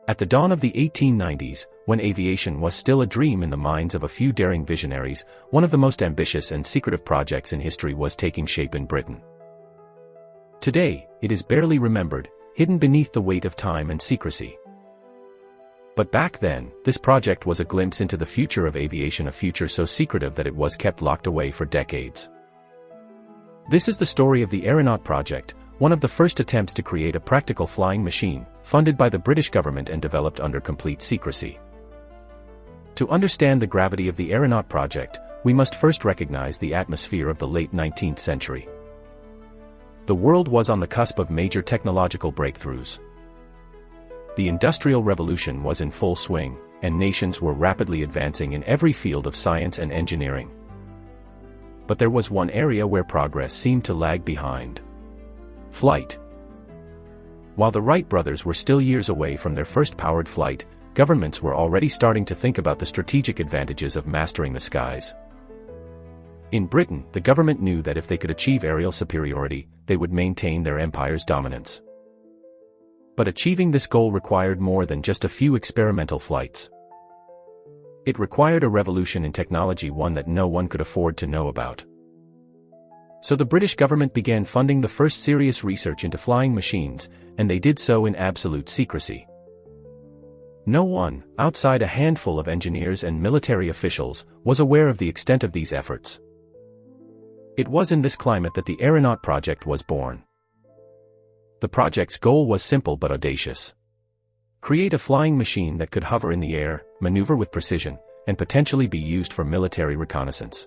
At the dawn of the 1890s, when aviation was still a dream in the minds of a few daring visionaries, one of the most ambitious and secretive projects in history was taking shape in Britain. Today, it is barely remembered, hidden beneath the weight of time and secrecy. But back then, this project was a glimpse into the future of aviation, a future so secretive that it was kept locked away for decades. This is the story of the Aeronaut project, one of the first attempts to create a practical flying machine, funded by the British government and developed under complete secrecy. To understand the gravity of the Aeronaut project, we must first recognize the atmosphere of the late 19th century. The world was on the cusp of major technological breakthroughs. The Industrial Revolution was in full swing, and nations were rapidly advancing in every field of science and engineering. But there was one area where progress seemed to lag behind: flight. While the Wright brothers were still years away from their first powered flight, governments were already starting to think about the strategic advantages of mastering the skies. In Britain, the government knew that if they could achieve aerial superiority, they would maintain their empire's dominance. But achieving this goal required more than just a few experimental flights. It required a revolution in technology, one that no one could afford to know about. So the British government began funding the first serious research into flying machines, and they did so in absolute secrecy. No one, outside a handful of engineers and military officials, was aware of the extent of these efforts. It was in this climate that the Aeronaut project was born. The project's goal was simple but audacious. Create a flying machine that could hover in the air, maneuver with precision, and potentially be used for military reconnaissance.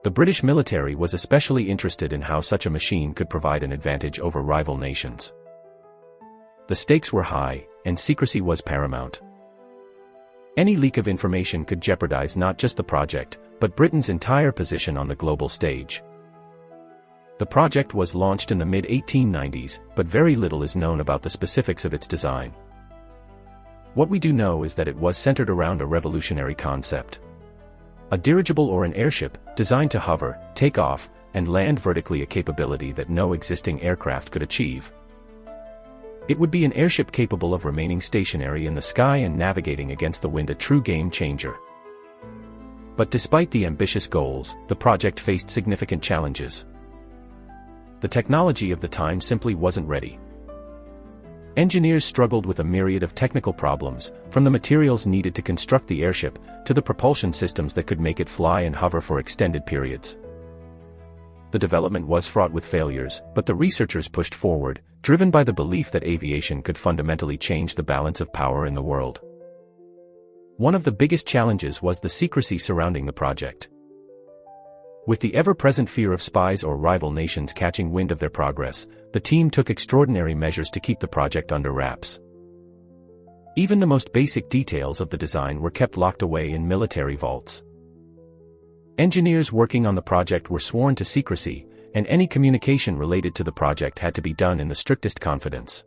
The British military was especially interested in how such a machine could provide an advantage over rival nations. The stakes were high, and secrecy was paramount. Any leak of information could jeopardize not just the project, but Britain's entire position on the global stage. The project was launched in the mid-1890s, but very little is known about the specifics of its design. What we do know is that it was centered around a revolutionary concept: a dirigible, or an airship, designed to hover, take off, and land vertically, a capability that no existing aircraft could achieve. It would be an airship capable of remaining stationary in the sky and navigating against the wind, a true game changer. But despite the ambitious goals, the project faced significant challenges. The technology of the time simply wasn't ready. Engineers struggled with a myriad of technical problems, from the materials needed to construct the airship, to the propulsion systems that could make it fly and hover for extended periods. The development was fraught with failures, but the researchers pushed forward, driven by the belief that aviation could fundamentally change the balance of power in the world. One of the biggest challenges was the secrecy surrounding the project. With the ever-present fear of spies or rival nations catching wind of their progress, the team took extraordinary measures to keep the project under wraps. Even the most basic details of the design were kept locked away in military vaults. Engineers working on the project were sworn to secrecy, and any communication related to the project had to be done in the strictest confidence.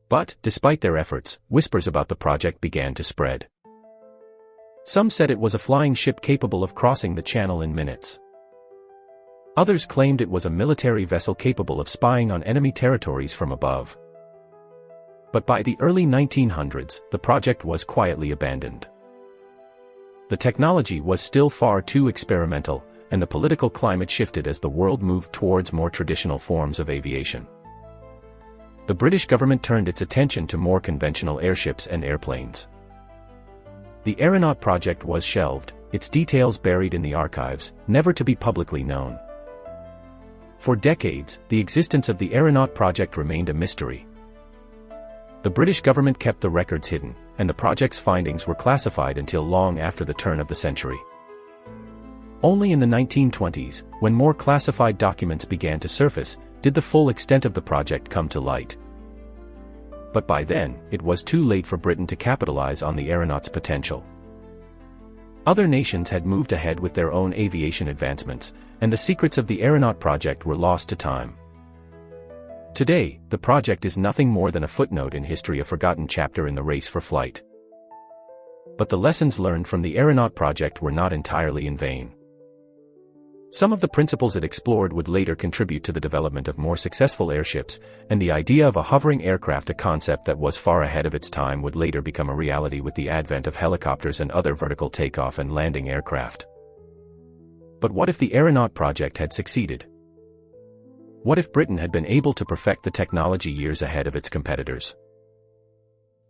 But, despite their efforts, whispers about the project began to spread. Some said it was a flying ship capable of crossing the channel in minutes. Others claimed it was a military vessel capable of spying on enemy territories from above. But by the early 1900s, the project was quietly abandoned. The technology was still far too experimental, and the political climate shifted as the world moved towards more traditional forms of aviation. The British government turned its attention to more conventional airships and airplanes. The Aeronaut project was shelved, its details buried in the archives, never to be publicly known. For decades, the existence of the Aeronaut project remained a mystery. The British government kept the records hidden, and the project's findings were classified until long after the turn of the century. Only in the 1920s, when more classified documents began to surface, did the full extent of the project come to light. But by then, it was too late for Britain to capitalize on the Aeronaut's potential. Other nations had moved ahead with their own aviation advancements, and the secrets of the Aeronaut project were lost to time. Today, the project is nothing more than a footnote in history, a forgotten chapter in the race for flight. But the lessons learned from the Aeronaut project were not entirely in vain. Some of the principles it explored would later contribute to the development of more successful airships, and the idea of a hovering aircraft, a concept that was far ahead of its time, would later become a reality with the advent of helicopters and other vertical takeoff and landing aircraft. But what if the Aeronaut project had succeeded? What if Britain had been able to perfect the technology years ahead of its competitors?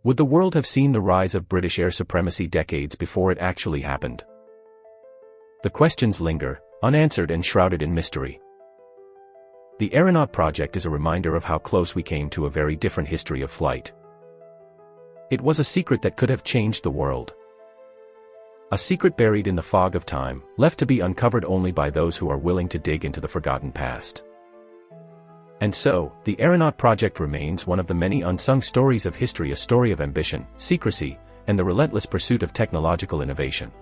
Would the world have seen the rise of British air supremacy decades before it actually happened? The questions linger, unanswered and shrouded in mystery. The Aeronaut project is a reminder of how close we came to a very different history of flight. It was a secret that could have changed the world. A secret buried in the fog of time, left to be uncovered only by those who are willing to dig into the forgotten past. And so, the Aeronaut project remains one of the many unsung stories of history, a story of ambition, secrecy, and the relentless pursuit of technological innovation.